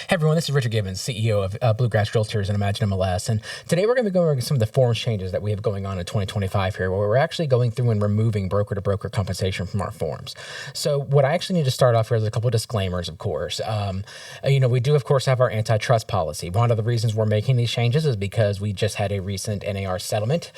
Hey everyone, this is Richard Gibbens, CEO of Bluegrass Realtors and ImagineMLS, and today we're going to be going over some of the forms changes that we have going on in 2025 here, where we're actually going through and removing broker-to-broker compensation from our forms. So what I actually need to start off here is a couple of disclaimers, of course. We do, of course, have our antitrust policy. One of the reasons we're making these changes is because we just had a recent NAR settlement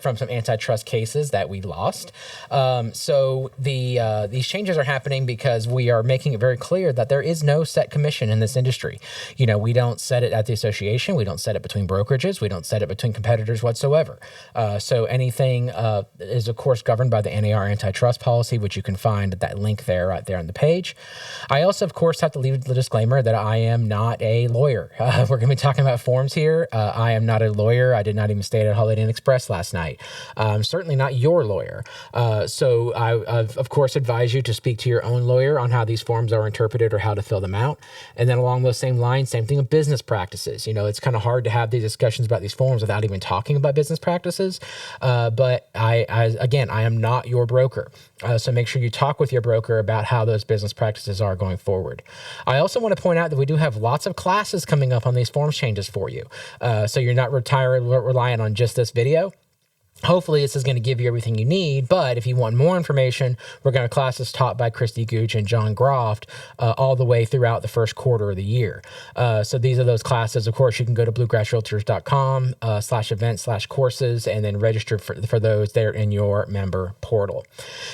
from some antitrust cases that we lost. These changes are happening because we are making it very clear that there is no set commission in this industry. We don't set it at the association. We don't set it between brokerages. We don't set it between competitors whatsoever. So anything is, of course, governed by the NAR antitrust policy, which you can find at that link there, right there on the page. I also, of course, have to leave the disclaimer that I am not a lawyer. We're going to be talking about forms here. I am not a lawyer. I did not even stay at Holiday Inn Express last night. I'm certainly not your lawyer. So I, of course, advise you to speak to your own lawyer on how these forms are interpreted or how to fill them out. And then along those same lines, same thing with business practices. It's kind of hard to have these discussions about these forms without even talking about business practices. But I am not your broker. So make sure you talk with your broker about how those business practices are going forward. I also want to point out that we do have lots of classes coming up on these forms changes for you. So you're not relying on just this video. Hopefully, this is going to give you everything you need, but if you want more information, we're going to classes taught by Christy Gooch and John Groft all the way throughout the first quarter of the year. So these are those classes. Of course, you can go to bluegrassrealtors.com/events/courses and then register for those there in your member portal.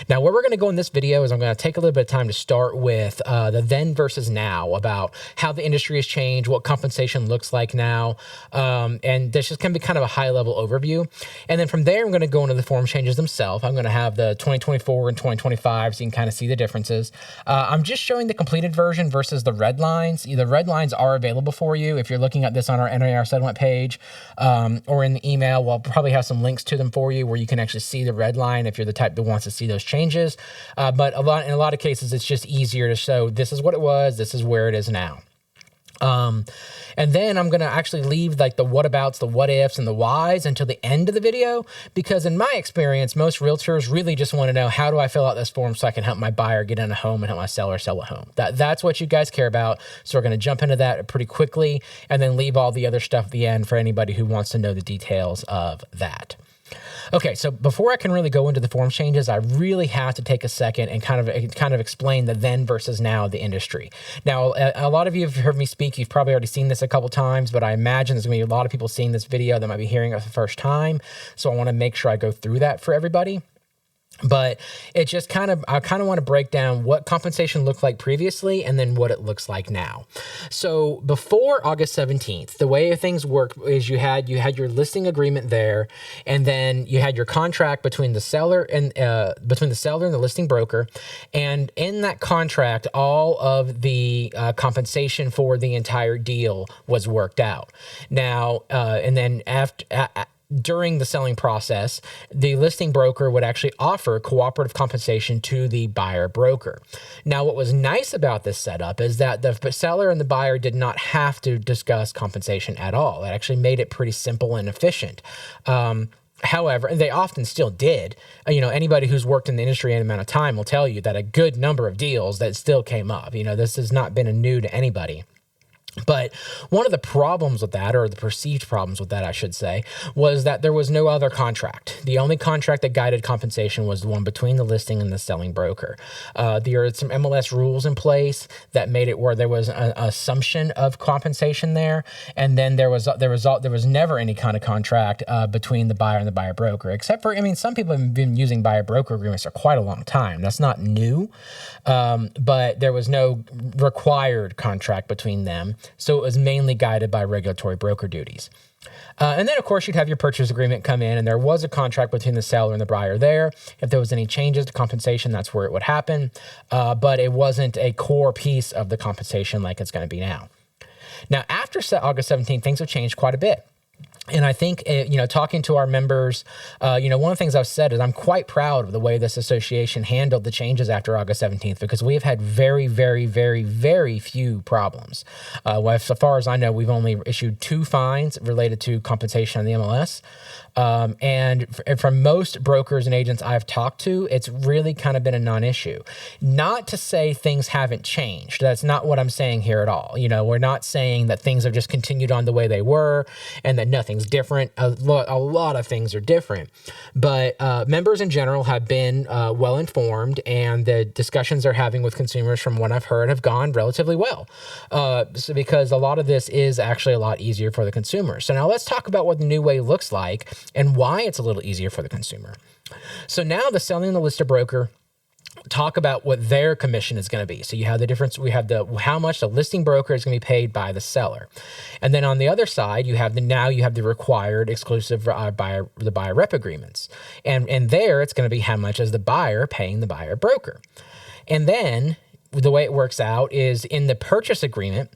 Now, where we're going to go in this video is I'm going to take a little bit of time to start with the then versus now, about how the industry has changed, what compensation looks like now, and this is going to be kind of a high-level overview. And then from there, I'm going to go into the form changes themselves. I'm going to have the 2024 and 2025 so you can kind of see the differences. I'm just showing the completed version versus the red lines. The red lines are available for you if you're looking at this on our NAR settlement page or in the email. We'll probably have some links to them for you where you can actually see the red line if you're the type that wants to see those changes. But in a lot of cases, it's just easier to show this is what it was, this is where it is now. And then I'm going to actually leave like the what abouts, the what ifs, and the whys until the end of the video, because in my experience, most realtors really just want to know, how do I fill out this form so I can help my buyer get in a home and help my seller sell a home? That's what you guys care about. So we're going to jump into that pretty quickly and then leave all the other stuff at the end for anybody who wants to know the details of that. Okay, so before I can really go into the form changes, I really have to take a second and kind of explain the then versus now of the industry. Now, a lot of you have heard me speak. You've probably already seen this a couple times, but I imagine there's going to be a lot of people seeing this video that might be hearing it for the first time. So I want to make sure I go through that for everybody. But it just I want to break down what compensation looked like previously and then what it looks like now. So before August 17th, the way things worked is you had your listing agreement there, and then you had your contract between the seller and the listing broker. And in that contract, all of the compensation for the entire deal was worked out. Now, and then during the selling process, the listing broker would actually offer cooperative compensation to the buyer broker. Now, what was nice about this setup is that the seller and the buyer did not have to discuss compensation at all. It actually made it pretty simple and efficient. However, and they often still did. Anybody who's worked in the industry any amount of time will tell you that a good number of deals that still came up. This has not been new to anybody. But one of the problems with that, or the perceived problems with that, I should say, was that there was no other contract. The only contract that guided compensation was the one between the listing and the selling broker. There are some MLS rules in place that made it where there was an assumption of compensation there, and then there was never any kind of contract between the buyer and the buyer broker, except for, some people have been using buyer broker agreements for quite a long time. That's not new, but there was no required contract between them. So it was mainly guided by regulatory broker duties. And then, of course, you'd have your purchase agreement come in, and there was a contract between the seller and the buyer there. If there was any changes to compensation, that's where it would happen. But it wasn't a core piece of the compensation like it's going to be now. Now, after August 17th, things have changed quite a bit. And I think, talking to our members, one of the things I've said is I'm quite proud of the way this association handled the changes after August 17th, because we have had very, very, very, very few problems. As far as I know, we've only issued 2 fines related to compensation on the MLS. And from most brokers and agents I've talked to, it's really kind of been a non-issue. Not to say things haven't changed. That's not what I'm saying here at all. We're not saying that things have just continued on the way they were and that nothing's different. A lot of things are different. But members in general have been well informed, and the discussions they're having with consumers, from what I've heard, have gone relatively well. Because a lot of this is actually a lot easier for the consumer. So now let's talk about what the new way looks like and why it's a little easier for the consumer. So now the selling and the listed broker talk about what their commission is going to be. So you have the difference. We have how much the listing broker is going to be paid by the seller. And then on the other side, you have the required exclusive buyer rep agreements. And there it's going to be how much is the buyer paying the buyer broker. And then the way it works out is in the purchase agreement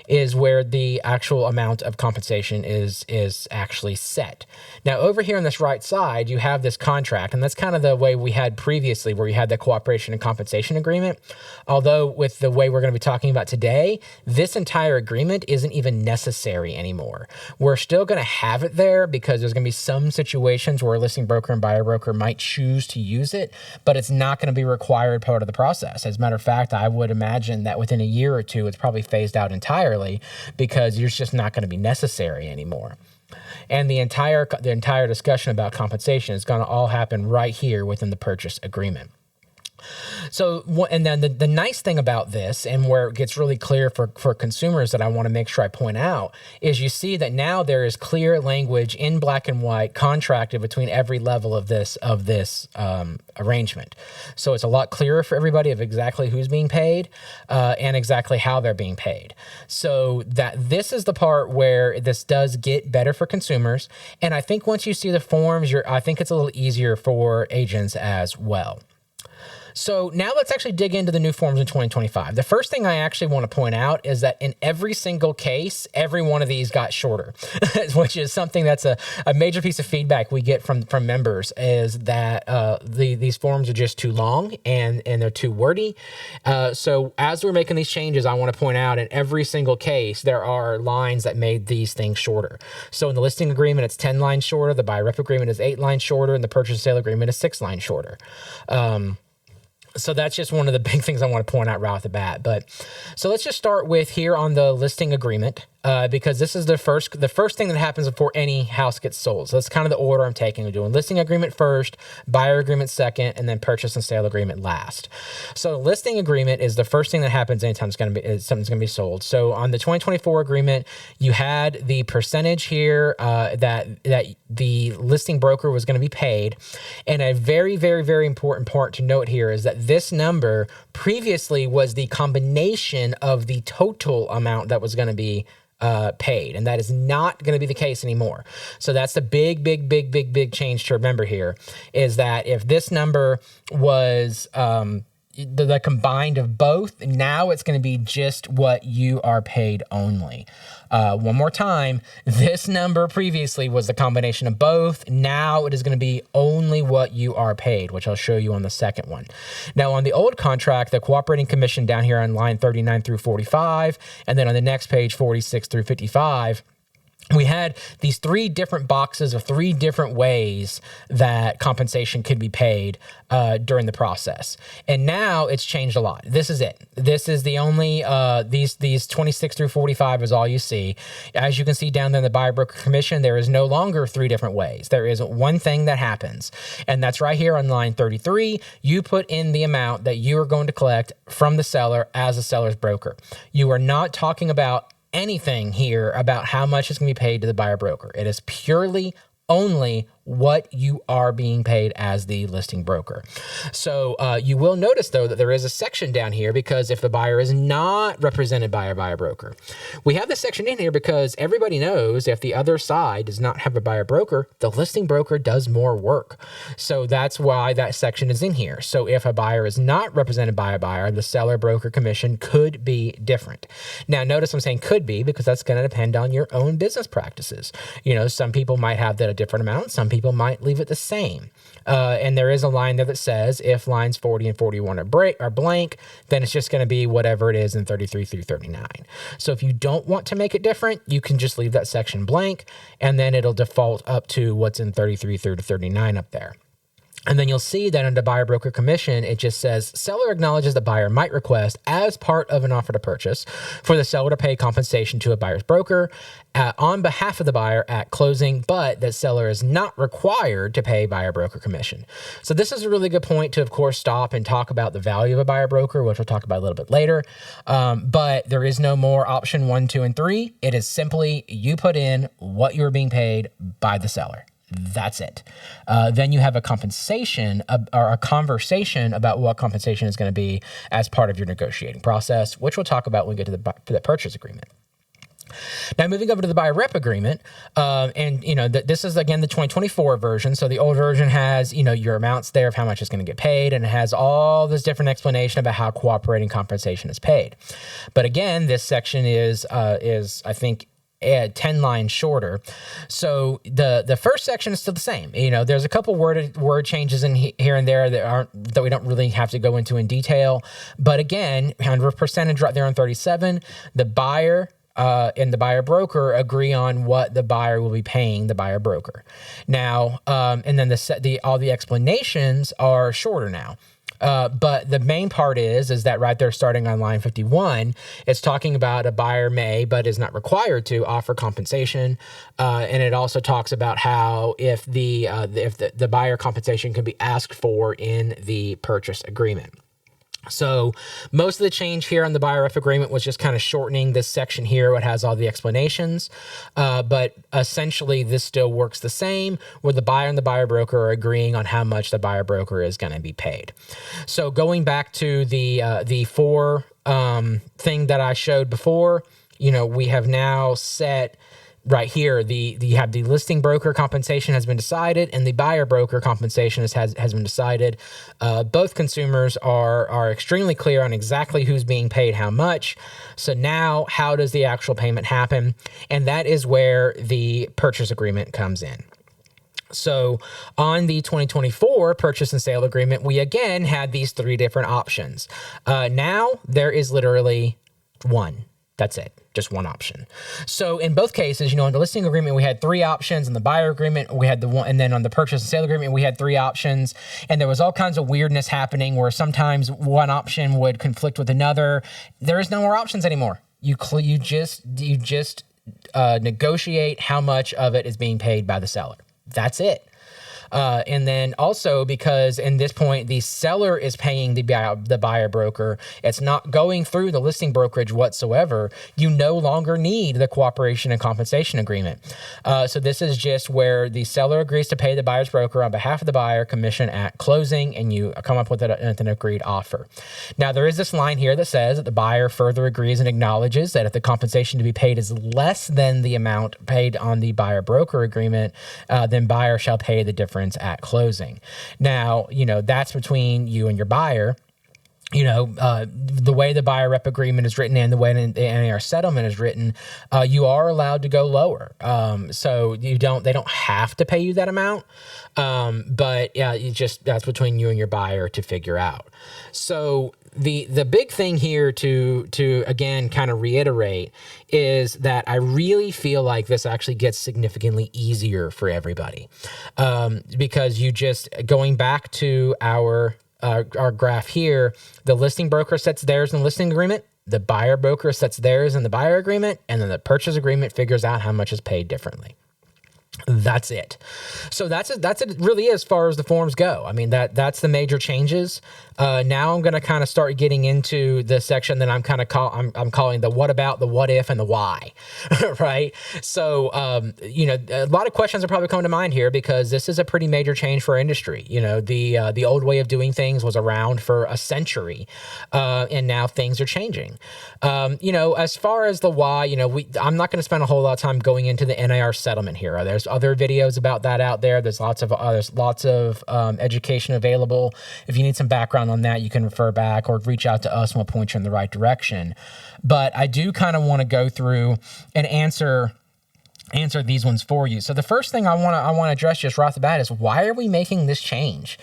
is where the actual amount of compensation is actually set. Now, over here on this right side, you have this contract, and that's kind of the way we had previously, where you had the cooperation and compensation agreement. Although with the way we're going to be talking about today, this entire agreement isn't even necessary anymore. We're still going to have it there because there's going to be some situations where a listing broker and buyer broker might choose to use it, but it's not going to be required part of the process. As a matter of fact, I would imagine that within a year or two, it's probably phased out entirely because it's just not going to be necessary anymore. And the entire discussion about compensation is going to all happen right here within the purchase agreement. So, and then the nice thing about this, and where it gets really clear for consumers that I want to make sure I point out, is you see that now there is clear language in black and white contracted between every level of this arrangement. So it's a lot clearer for everybody of exactly who's being paid and exactly how they're being paid. So that this is the part where this does get better for consumers. And I think once you see the forms, I think it's a little easier for agents as well. So now let's actually dig into the new forms in 2025. The first thing I actually want to point out is that in every single case, every one of these got shorter, which is something that's a major piece of feedback we get from members, is that these forms are just too long and they're too wordy. So as we're making these changes, I want to point out in every single case, there are lines that made these things shorter. So in the listing agreement, it's 10 lines shorter. The buyer rep agreement is 8 lines shorter, and the purchase and sale agreement is 6 lines shorter. So that's just one of the big things I want to point out right off the bat. But so let's just start with here on the listing agreement, because this is the first thing that happens before any house gets sold. So that's kind of the order I'm taking. We're doing listing agreement first, buyer agreement second, and then purchase and sale agreement last. So listing agreement is the first thing that happens anytime something's going to be sold. So on the 2024 agreement, you had the percentage here that the listing broker was going to be paid. And a very, very, very important part to note here is that this number previously was the combination of the total amount that was going to be paid, and that is not going to be the case anymore. So that's the big change to remember here, is that if this number was the combined of both, now it's going to be just what you are paid only. One more time, this number previously was the combination of both. Now it is going to be only what you are paid, which I'll show you on the second one. Now on the old contract, the cooperating commission down here on line 39 through 45, and then on the next page, 46 through 55, we had these 3 different boxes of 3 different ways that compensation could be paid during the process. And now it's changed a lot. This is it. This is the only, these 26 through 45 is all you see. As you can see down there in the buyer broker commission, there is no longer 3 different ways. There is one thing that happens, and that's right here on line 33. You put in the amount that you are going to collect from the seller as a seller's broker. You are not talking about anything here about how much is going to be paid to the buyer broker. It is purely only what you are being paid as the listing broker. So you will notice, though, that there is a section down here because if the buyer is not represented by a buyer broker, we have this section in here because everybody knows if the other side does not have a buyer broker, the listing broker does more work. So that's why that section is in here. So if a buyer is not represented by a buyer, the seller broker commission could be different. Now, notice I'm saying could be because that's going to depend on your own business practices. You know, some people might have that a different amount. Some people might leave it the same. And there is a line there that says if lines 40 and 41 are blank, then it's just going to be whatever it is in 33 through 39. So if you don't want to make it different, you can just leave that section blank, and then it'll default up to what's in 33 through to 39 up there. And then you'll see that under buyer broker commission, it just says seller acknowledges the buyer might request as part of an offer to purchase for the seller to pay compensation to a buyer's broker on behalf of the buyer at closing, but that seller is not required to pay buyer broker commission. So this is a really good point to, of course, stop and talk about the value of a buyer broker, which we'll talk about a little bit later. But there is no more option 1, 2, and 3. It is simply you put in what you're being paid by the seller. That's it. Then you have a compensation or a conversation about what compensation is going to be as part of your negotiating process, which we'll talk about when we get to the purchase agreement. Now, moving over to the buyer rep agreement, and this is again the 2024 version. So the old version has your amounts there of how much is going to get paid, and it has all this different explanation about how cooperating compensation is paid. But again, this section is I think 10 lines shorter. So the first section is still the same. There's a couple word changes in here and there that we don't really have to go into in detail. But again, 100% right there on 37, the buyer and the buyer broker agree on what the buyer will be paying the buyer broker. Now, and then all the explanations are shorter now. But the main part is that right there starting on line 51, it's talking about a buyer may, but is not required to offer compensation. And it also talks about how if the buyer compensation can be asked for in the purchase agreement. So most of the change here on the buyer rep agreement was just kind of shortening this section here. It has all the explanations, but essentially this still works the same where the buyer and the buyer broker are agreeing on how much the buyer broker is going to be paid. So going back to the four thing that I showed before, we have now set right here, you have the listing broker compensation has been decided, and the buyer broker compensation has been decided. Both consumers are extremely clear on exactly who's being paid how much. So now, how does the actual payment happen? And that is where the purchase agreement comes in. So on the 2024 purchase and sale agreement, we again had these three different options. Now there is literally one. That's it. Just one option. So in both cases, in the listing agreement, we had three options. In the buyer agreement, we had the one, and then on the purchase and sale agreement, we had three options. And there was all kinds of weirdness happening where sometimes one option would conflict with another. There is no more options anymore. You just negotiate how much of it is being paid by the seller. That's it. And then also because in this point, the seller is paying the buyer broker. It's not going through the listing brokerage whatsoever. You no longer need the cooperation and compensation agreement. So this is just where the seller agrees to pay the buyer's broker on behalf of the buyer commission at closing, and you come up with an agreed offer. Now, there is this line here that says that the buyer further agrees and acknowledges that if the compensation to be paid is less than the amount paid on the buyer broker agreement, then buyer shall pay the difference at closing. Now, that's between you and your buyer. The way the buyer rep agreement is written and the way our settlement is written, you are allowed to go lower. So they don't have to pay you that amount. But yeah, that's between you and your buyer to figure out. So the big thing here to again kind of reiterate is that I really feel like this actually gets significantly easier for everybody, because you just going back to our graph here, the listing broker sets theirs in the listing agreement, the buyer broker sets theirs in the buyer agreement, and then the purchase agreement figures out how much is paid differently. That's it. So that's it really as far as the forms go. I mean, that's the major changes. Now I'm going to kind of start getting into the section that I'm kind of I'm calling the what about, the what if, and the why, right? So, a lot of questions are probably coming to mind here because this is a pretty major change for our industry. The old way of doing things was around for a century, and now things are changing. As far as the why, I'm not going to spend a whole lot of time going into the NAR settlement here. There's other videos about that out there. There's lots of education available. If you need some background on that, you can refer back or reach out to us and we'll point you in the right direction. But I do kind of want to go through and answer these ones for you. So the first thing I want to address just right off the bat is, why are we making this change?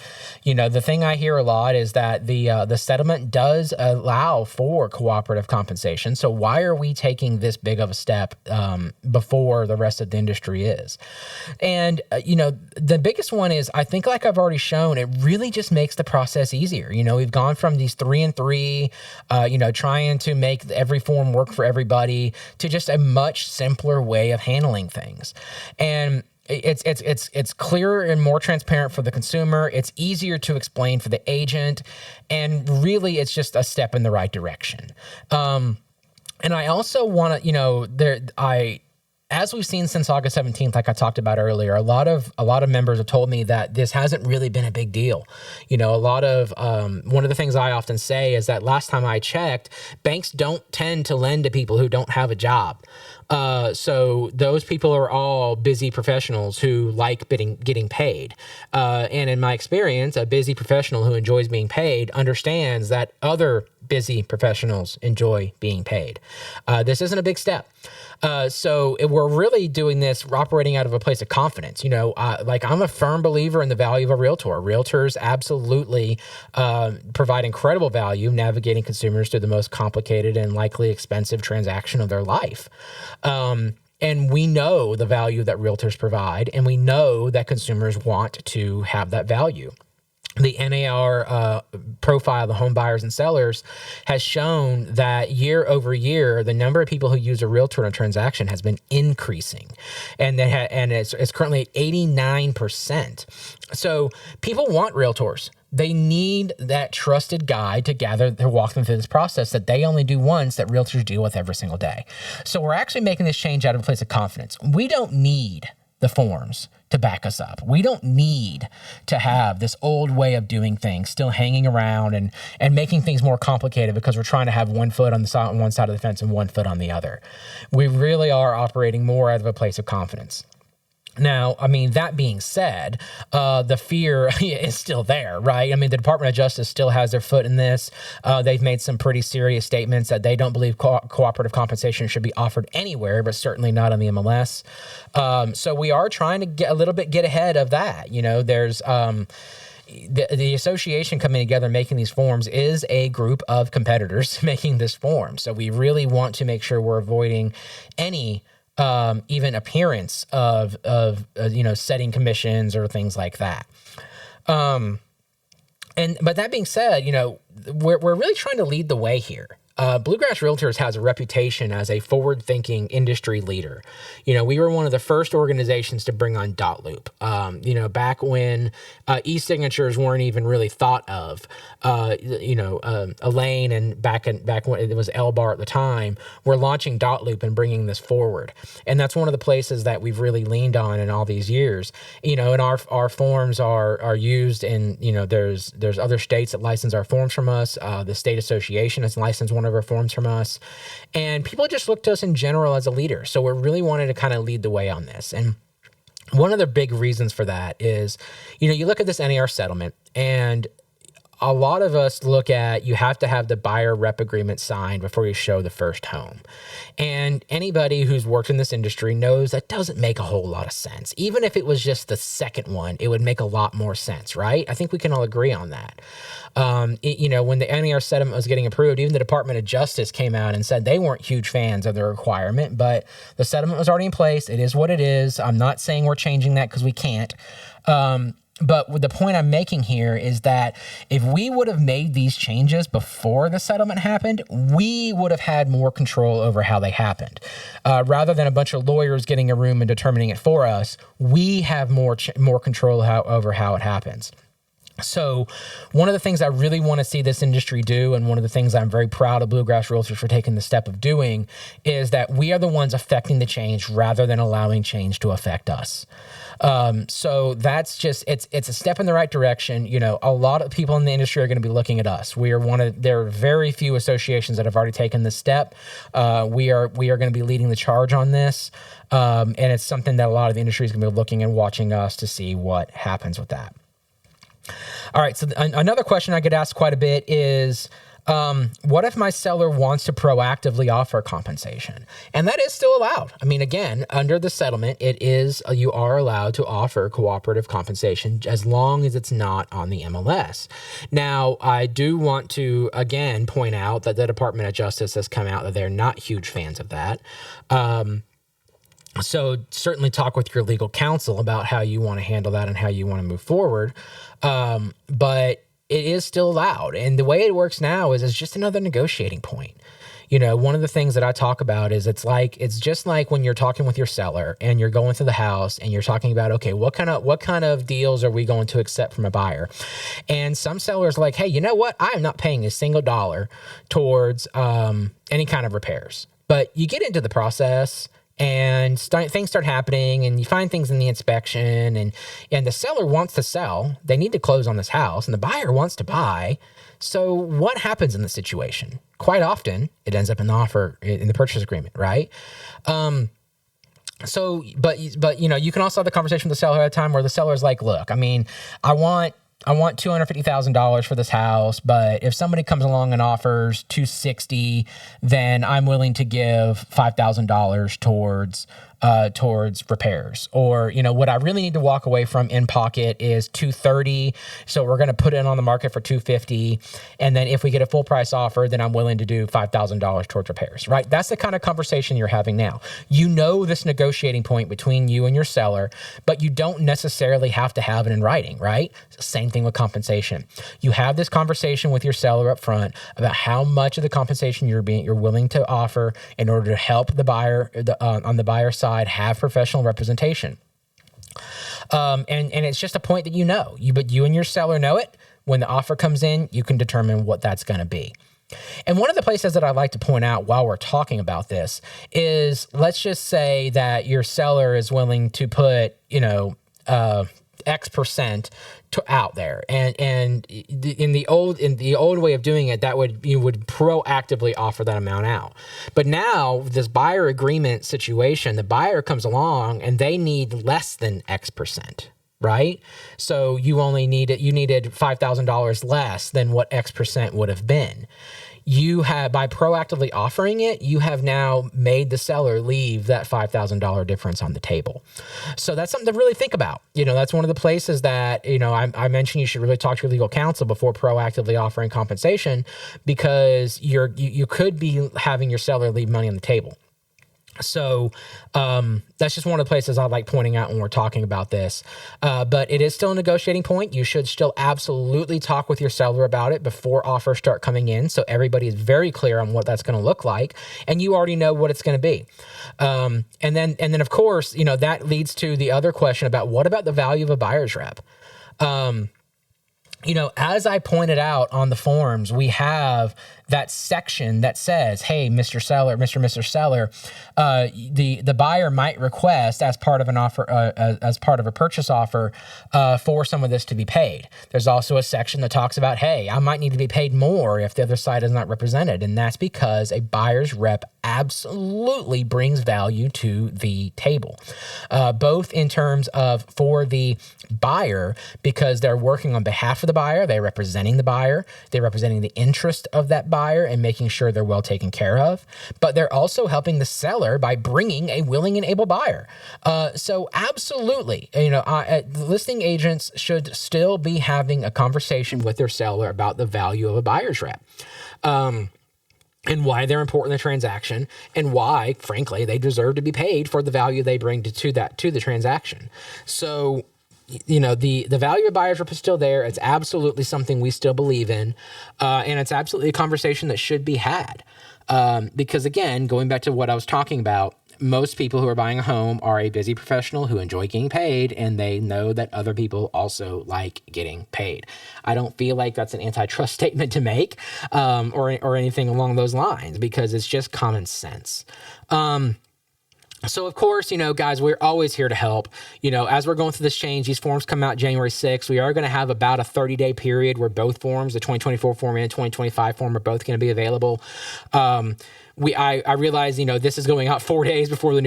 The thing I hear a lot is that the settlement does allow for cooperative compensation. So why are we taking this big of a step before the rest of the industry is? And the biggest one is, I think, like I've already shown, it really just makes the process easier. We've gone from these 3 and 3, trying to make every form work for everybody, to just a much simpler way of handling things. And it's clearer and more transparent for the consumer. It's easier to explain for the agent, and really it's just a step in the right direction. And I also want to, as we've seen since August 17th, like I talked about earlier, a lot of members have told me that this hasn't really been a big deal. One of the things I often say is that last time I checked, banks don't tend to lend to people who don't have a job. So those people are all busy professionals who like getting paid. And in my experience, a busy professional who enjoys being paid understands that other busy professionals enjoy being paid. This isn't a big step. So we're really doing this, we're operating out of a place of confidence. I'm a firm believer in the value of a realtor. Realtors absolutely provide incredible value navigating consumers through the most complicated and likely expensive transaction of their life. And we know the value that realtors provide, and we know that consumers want to have that value. The NAR profile of the home buyers and sellers has shown that year over year, the number of people who use a realtor in a transaction has been increasing, and it's currently at 89%. So people want realtors. They need that trusted guide to walk them through this process that they only do once, that realtors deal with every single day. So we're actually making this change out of a place of confidence. We don't need the forms to back us up. We don't need to have this old way of doing things still hanging around and making things more complicated because we're trying to have one foot on one side of the fence and one foot on the other. We really are operating more out of a place of confidence. Now, that being said, the fear is still there, right? The Department of Justice still has their foot in this. They've made some pretty serious statements that they don't believe cooperative compensation should be offered anywhere, but certainly not on the MLS. So we are trying to get ahead of that. There's the association coming together making these forms is a group of competitors making this form. So we really want to make sure we're avoiding any even appearance of setting commissions or things like that. But that being said, we're really trying to lead the way here. Bluegrass Realtors has a reputation as a forward-thinking industry leader. We were one of the first organizations to bring on dot loop. Back when e-signatures weren't even really thought of. Elaine and back when it was Elbar at the time, we're launching dot loop and bringing this forward. And that's one of the places that we've really leaned on in all these years. And our forms are used in, there's other states that license our forms from us. The state association has licensed one of our forms from us, and people just look to us in general as a leader. So we're really wanting to kind of lead the way on this. And one of the big reasons for that is, you look at this NAR settlement, and a lot of us look at, you have to have the buyer rep agreement signed before you show the first home. And anybody who's worked in this industry knows that doesn't make a whole lot of sense. Even if it was just the second one, it would make a lot more sense, right? I think we can all agree on that. When the NAR settlement was getting approved, even the Department of Justice came out and said they weren't huge fans of the requirement, but the settlement was already in place. It is what it is. I'm not saying we're changing that because we can't. But the point I'm making here is that if we would have made these changes before the settlement happened, we would have had more control over how they happened. Rather than a bunch of lawyers getting a room and determining it for us, we have more control over how it happens. So one of the things I really want to see this industry do, and one of the things I'm very proud of Bluegrass Realtors for taking the step of doing, is that we are the ones affecting the change rather than allowing change to affect us. So that's just, it's a step in the right direction. You know, a lot of people in the industry are going to be looking at us. There are very few associations that have already taken this step. We are going to be leading the charge on this. And it's something that a lot of the industry is going to be looking and watching us to see what happens with that. All right, so another question I get asked quite a bit is, what if my seller wants to proactively offer compensation? And that is still allowed. I mean, again, under the settlement, you are allowed to offer cooperative compensation as long as it's not on the MLS. Now, I do want to, again, point out that the Department of Justice has come out that they're not huge fans of that. So certainly talk with your legal counsel about how you want to handle that and how you want to move forward. But it is still allowed. And the way it works now is it's just another negotiating point. You know, one of the things that I talk about is it's just like when you're talking with your seller and you're going through the house and you're talking about, okay, what kind of deals are we going to accept from a buyer? And some sellers are like, hey, you know what? I am not paying a single dollar towards any kind of repairs. But you get into the process and things start happening, and you find things in the inspection, and the seller wants to sell. They need to close on this house, and the buyer wants to buy. So what happens in the situation? Quite often, it ends up in the purchase agreement, right? So, but you know, you can also have the conversation with the seller at a time where the seller is like, look, I mean, I want $250,000 for this house, but if somebody comes along and offers $260,000, then I'm willing to give $5,000 towards repairs. Or, you know, what I really need to walk away from in pocket is $230,000. So we're going to put it on the market for $250,000. And then if we get a full price offer, then I'm willing to do $5,000 towards repairs, right? That's the kind of conversation you're having now. You know, this negotiating point between you and your seller, but you don't necessarily have to have it in writing, right? Same thing with compensation. You have this conversation with your seller up front about how much of the compensation you're willing to offer in order to help the buyer on the buyer side have professional representation. And it's just a point that but you and your seller know it. When the offer comes in, you can determine what that's going to be. And one of the places that I'd like to point out while we're talking about this is, let's just say that your seller is willing to put, X percent out there, and in the old way of doing it, you would proactively offer that amount out. But now this buyer agreement situation, the buyer comes along and they need less than X percent, right? So you needed $5,000 less than what X percent would have been. By proactively offering it, you have now made the seller leave that $5,000 difference on the table. So that's something to really think about. You know, that's one of the places that, I mentioned you should really talk to your legal counsel before proactively offering compensation, because you could be having your seller leave money on the table. So that's just one of the places I like pointing out when we're talking about this. But it is still a negotiating point. You should still absolutely talk with your seller about it before offers start coming in, so everybody is very clear on what that's going to look like, and you already know what it's going to be. And then of course, that leads to the other question about, what about the value of a buyer's rep? As I pointed out on the forums, we have that section that says, hey, Mr. Seller, Mr. Seller, the buyer might request as part of an offer, as part of a purchase offer, for some of this to be paid. There's also a section that talks about, hey, I might need to be paid more if the other side is not represented. And that's because a buyer's rep absolutely brings value to the table, both in terms of for the buyer, because they're working on behalf of the buyer, they're representing the buyer, they're representing the interest of that buyer and making sure they're well taken care of, but they're also helping the seller by bringing a willing and able buyer. So absolutely, listing agents should still be having a conversation with their seller about the value of a buyer's rep. And why they're important in the transaction, and why, frankly, they deserve to be paid for the value they bring to the transaction. So the value of buyer's rep is still there. It's absolutely something we still believe in. And it's absolutely a conversation that should be had. Because again, going back to what I was talking about, most people who are buying a home are a busy professional who enjoy getting paid, and they know that other people also like getting paid. I don't feel like that's an antitrust statement to make, or anything along those lines, because it's just common sense. So of course, guys, we're always here to help. As we're going through this change, these forms come out January 6th. We are going to have about a 30-day period where both forms, the 2024 form and 2025 form, are both going to be available. I realize, this is going out 4 days before the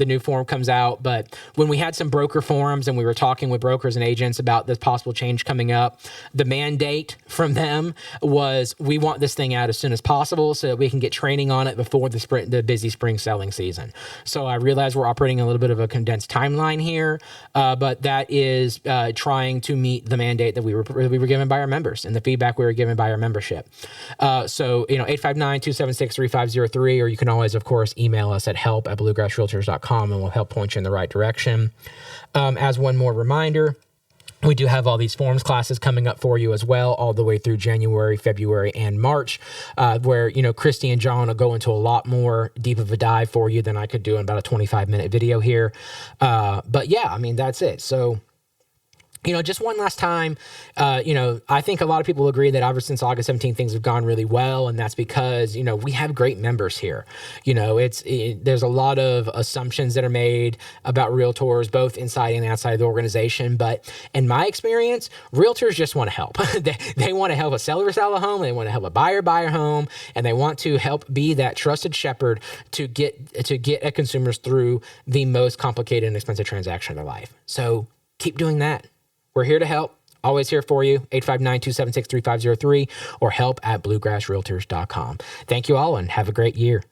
new form comes out. But when we had some broker forums and we were talking with brokers and agents about this possible change coming up, the mandate from them was, we want this thing out as soon as possible so that we can get training on it before the busy spring selling season. So I realize we're operating a little bit of a condensed timeline here, but that is trying to meet the mandate that we were given by our members and the feedback we were given by our membership. So 859-276-3503. Or you can always, of course, email us at help@bluegrassrealtors.com, and we'll help point you in the right direction. As one more reminder, we do have all these forms classes coming up for you as well, all the way through January, February, and March, where, Christy and John will go into a lot more deep of a dive for you than I could do in about a 25-minute video here. But yeah, that's it. So, just one last time, I think a lot of people agree that ever since August 17th, things have gone really well. And that's because, we have great members here. There's a lot of assumptions that are made about realtors, both inside and outside of the organization. But in my experience, realtors just want to help. They want to help a seller sell a home. They want to help a buyer buy a home. And they want to help be that trusted shepherd to get a consumers through the most complicated and expensive transaction of their life. So keep doing that. We're here to help. Always here for you. 859-276-3503 or help@bluegrassrealtors.com. Thank you all and have a great year.